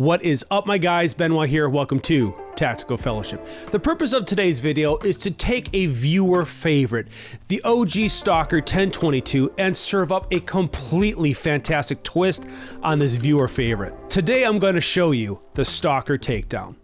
What is up, my guys? Benoit here. Welcome to Tactical Fellowship. The purpose of today's video is to take a viewer favorite, the OG Stalker 1022, and serve up a completely fantastic twist on this viewer favorite. Today I'm going to show you the Stalker Takedown.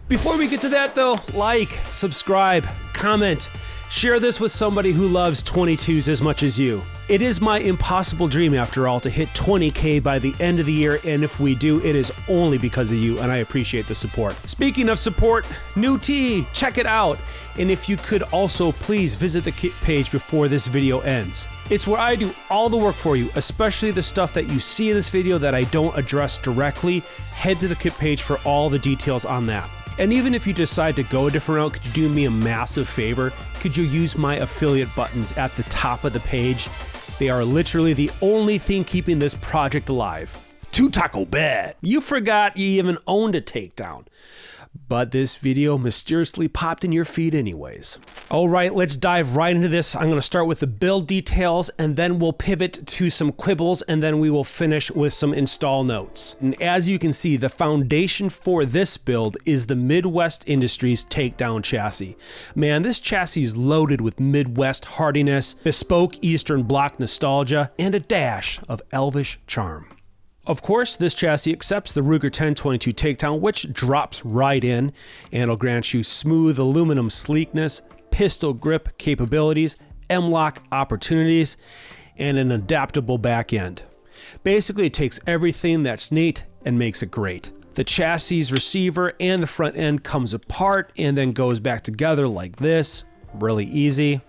Before we get to that though, like, subscribe, comment, share this with somebody who loves 22s as much as you. It is my impossible dream, after all, to hit 20K by the end of the year, and if we do, it is only because of you, and I appreciate the support. Speaking of support, new tee, check it out. And if you could also please visit the kit page before this video ends. It's where I do all the work for you, especially the stuff that you see in this video that I don't address directly. Head to the kit page for all the details on that. And even if you decide to go a different route, could you do me a massive favor? Could you use my affiliate buttons at the top of the page? They are literally the only thing keeping this project alive. To Taco Bell. You forgot you even owned a takedown. But this video mysteriously popped in your feed anyways. All right, let's dive right into this. I'm going to start with the build details, and then we'll pivot to some quibbles, and then we will finish with some install notes. And as you can see, the foundation for this build is the Midwest Industries Takedown chassis. Man, this chassis is loaded with Midwest hardiness, bespoke Eastern Bloc nostalgia, and a dash of elvish charm. Of course, this chassis accepts the Ruger 1022 Takedown, which drops right in, and it'll grant you smooth aluminum sleekness, pistol grip capabilities, M-lock opportunities, and an adaptable back end. Basically, it takes everything that's neat and makes it great. The chassis receiver and the front end comes apart and then goes back together like this. Really easy.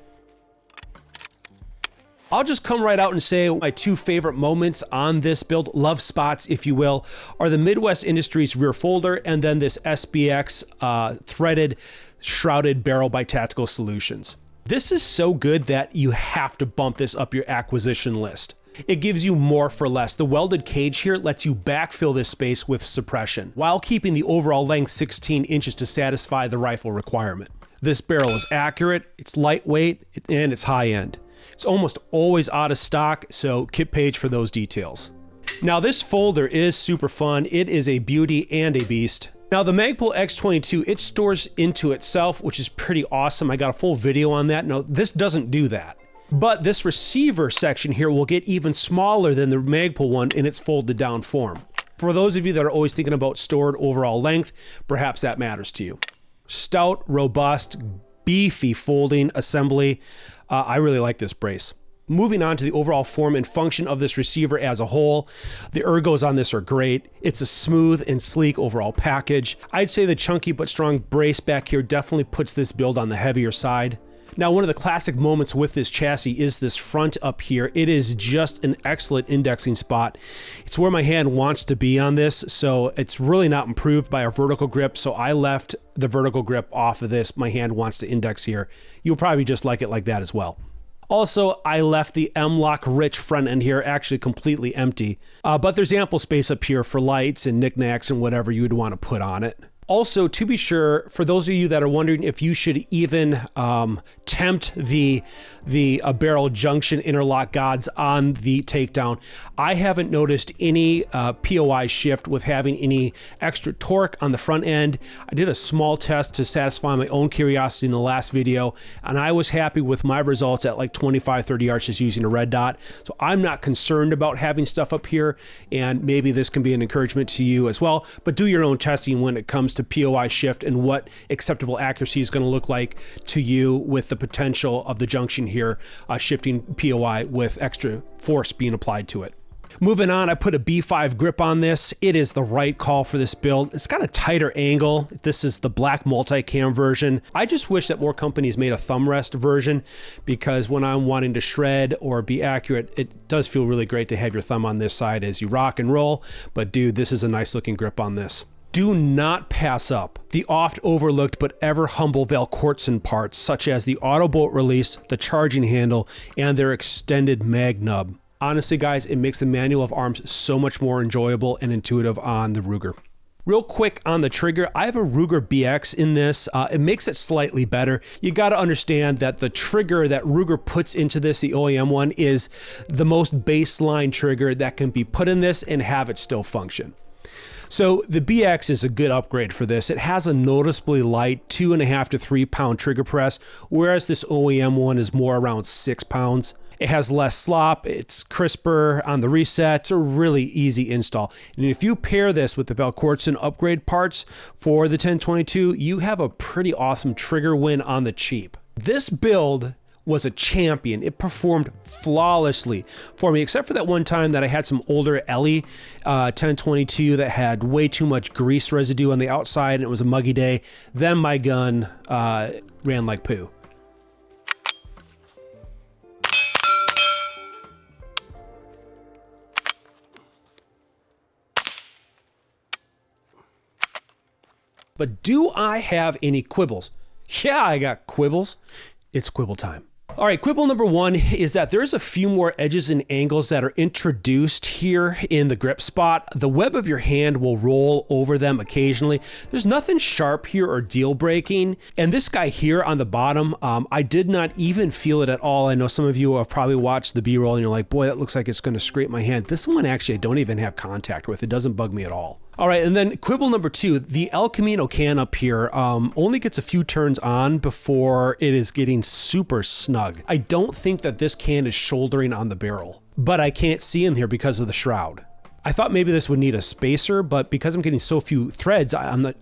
I'll just come right out and say my two favorite moments on this build, love spots if you will, are the Midwest Industries rear folder and then this SBX threaded shrouded barrel by Tactical Solutions. This is so good that you have to bump this up your acquisition list. It gives you more for less. The welded cage here lets you backfill this space with suppression while keeping the overall length 16 inches to satisfy the rifle requirement. This barrel is accurate, it's lightweight, and it's high end. It's almost always out of stock, so kit page for those details. Now this folder is super fun. It is a beauty and a beast. Now the Magpul X22, it stores into itself, which is pretty awesome. I got a full video on that. No, this doesn't do that. But this receiver section here will get even smaller than the Magpul one in its folded down form. For those of you that are always thinking about stored overall length, perhaps that matters to you. Stout, robust, beefy folding assembly. I really like this brace. Moving on to the overall form and function of this receiver as a whole, the ergos on this are great. It's a smooth and sleek overall package. I'd say the chunky but strong brace back here definitely puts this build on the heavier side. Now, one of the classic moments with this chassis is this front up here. It is just an excellent indexing spot. It's where my hand wants to be on this, so it's really not improved by a vertical grip, so I left the vertical grip off of this. My hand wants to index here. You'll probably just like it like that as well. Also, I left the M-lock rich front end here actually completely empty, but there's ample space up here for lights and knickknacks and whatever you would want to put on it. Also, to be sure, for those of you that are wondering if you should even tempt the barrel junction interlock gods on the takedown, I haven't noticed any POI shift with having any extra torque on the front end. I did a small test to satisfy my own curiosity in the last video, and I was happy with my results at like 25-30 yards just using a red dot. So I'm not concerned about having stuff up here, and maybe this can be an encouragement to you as well, but do your own testing when it comes to POI shift and what acceptable accuracy is going to look like to you with the potential of the junction here shifting POI with extra force being applied to it. Moving on, I put a B5 grip on this. It is the right call for this build. It's got a tighter angle. This is the black multicam version. I just wish that more companies made a thumb rest version, because when I'm wanting to shred or be accurate, it does feel really great to have your thumb on this side as you rock and roll. But dude, this is a nice looking grip on this. Do not pass up the oft overlooked but ever humble Valkortsen parts, such as the auto bolt release, the charging handle, and their extended mag nub. Honestly guys, it makes the manual of arms so much more enjoyable and intuitive on the Ruger. Real quick on the trigger, I have a Ruger BX in this. It makes it slightly better. You got to understand that the trigger that Ruger puts into this, the OEM one, is the most baseline trigger that can be put in this and have it still function. So the BX is a good upgrade for this. It has a noticeably light 2.5 to 3 pound trigger press, whereas this OEM one is more around 6 pounds. It has less slop, it's crisper on the reset, it's a really easy install. And if you pair this with the Valkortsen upgrade parts for the 1022, you have a pretty awesome trigger win on the cheap. This build was a champion. It performed flawlessly for me, except for that one time that I had some older Ellie 1022 that had way too much grease residue on the outside and it was a muggy day. Then my gun ran like poo. But do I have any quibbles? Yeah, I got quibbles. It's quibble time. All right, quibble number one is that there's a few more edges and angles that are introduced here in the grip spot. The web of your hand will roll over them occasionally. There's nothing sharp here or deal breaking. And this guy here on the bottom, I did not even feel it at all. I know some of you have probably watched the B-roll and you're like, boy, that looks like it's gonna scrape my hand. This one actually I don't even have contact with. It doesn't bug me at all. All right, and then quibble number two, the El Camino can up here only gets a few turns on before it is getting super snug. I don't think that this can is shouldering on the barrel, but I can't see in here because of the shroud. I thought maybe this would need a spacer, but because I'm getting so few threads,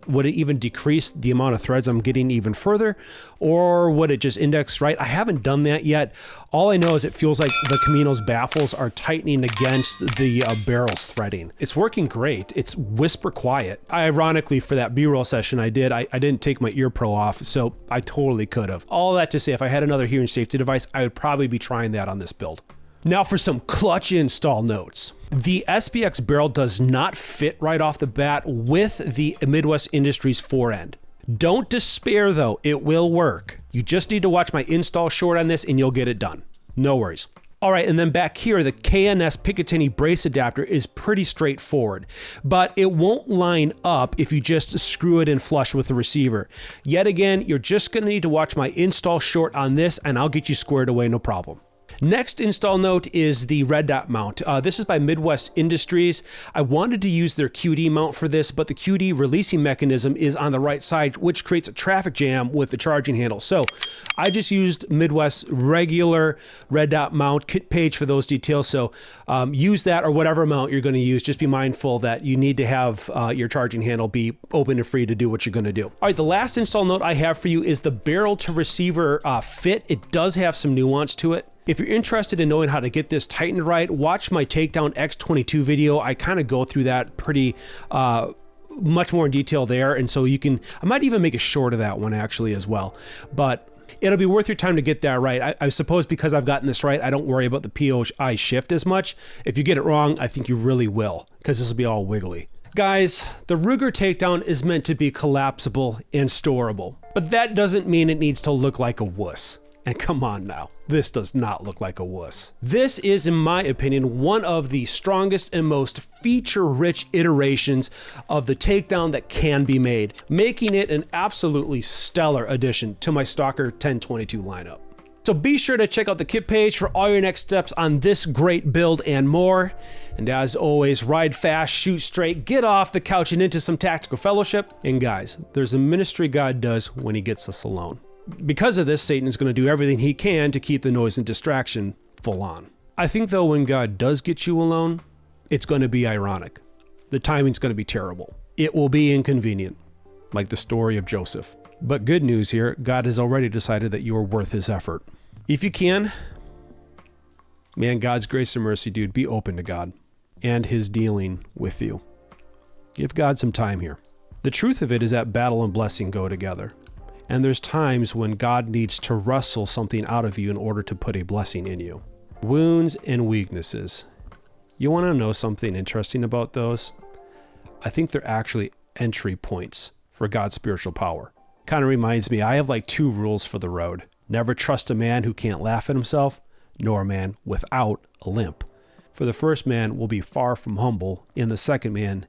would it even decrease the amount of threads I'm getting even further? Or would it just index right? I haven't done that yet. All I know is it feels like the Camino's baffles are tightening against the barrel's threading. It's working great. It's whisper quiet. Ironically, for that B-roll session I didn't take my ear pro off, so I totally could have. All that to say, if I had another hearing safety device, I would probably be trying that on this build. Now for some clutch install notes. The SBX barrel does not fit right off the bat with the Midwest Industries forend. Don't despair though, it will work. You just need to watch my install short on this and you'll get it done. No worries. All right, and then back here, the KNS Picatinny brace adapter is pretty straightforward, but it won't line up if you just screw it in flush with the receiver. Yet again, you're just gonna need to watch my install short on this and I'll get you squared away, no problem. Next install note is the red dot mount. This is by Midwest Industries. I wanted to use their QD mount for this, but the QD releasing mechanism is on the right side, which creates a traffic jam with the charging handle. So I just used Midwest's regular red dot mount, kit page for those details. So use that or whatever mount you're going to use. Just be mindful that you need to have your charging handle be open and free to do what you're going to do. All right, the last install note I have for you is the barrel to receiver fit. It does have some nuance to it. If you're interested in knowing how to get this tightened right, watch my Takedown X22 video. I kind of go through that pretty much more in detail there. And so you can, I might even make a short of that one actually as well. But it'll be worth your time to get that right. I suppose because I've gotten this right, I don't worry about the POI shift as much. If you get it wrong, I think you really will, because this will be all wiggly. Guys, the Ruger Takedown is meant to be collapsible and storable, but that doesn't mean it needs to look like a wuss. And come on now, this does not look like a wuss. This is, in my opinion, one of the strongest and most feature-rich iterations of the Takedown that can be made, making it an absolutely stellar addition to my Stalker 1022 lineup. So be sure to check out the kit page for all your next steps on this great build and more. And as always, ride fast, shoot straight, get off the couch and into some Tactical Fellowship. And guys, there's a ministry God does when he gets us alone. Because of this, Satan is going to do everything he can to keep the noise and distraction full on. I think though when God does get you alone, it's going to be ironic. The timing's going to be terrible. It will be inconvenient, like the story of Joseph. But good news here, God has already decided that you are worth his effort. If you can, man, God's grace and mercy, dude, be open to God and his dealing with you. Give God some time here. The truth of it is that battle and blessing go together. And there's times when God needs to wrestle something out of you in order to put a blessing in you. Wounds and weaknesses. You want to know something interesting about those? I think they're actually entry points for God's spiritual power. Kind of reminds me, I have like 2 rules for the road. Never trust a man who can't laugh at himself, nor a man without a limp. For the first man will be far from humble, and the second man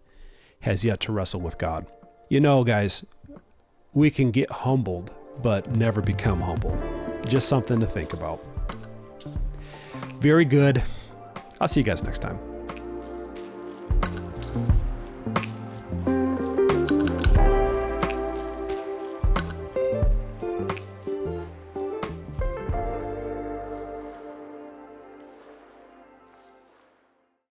has yet to wrestle with God. You know, guys, we can get humbled, but never become humble. Just something to think about. Very good. I'll see you guys next time.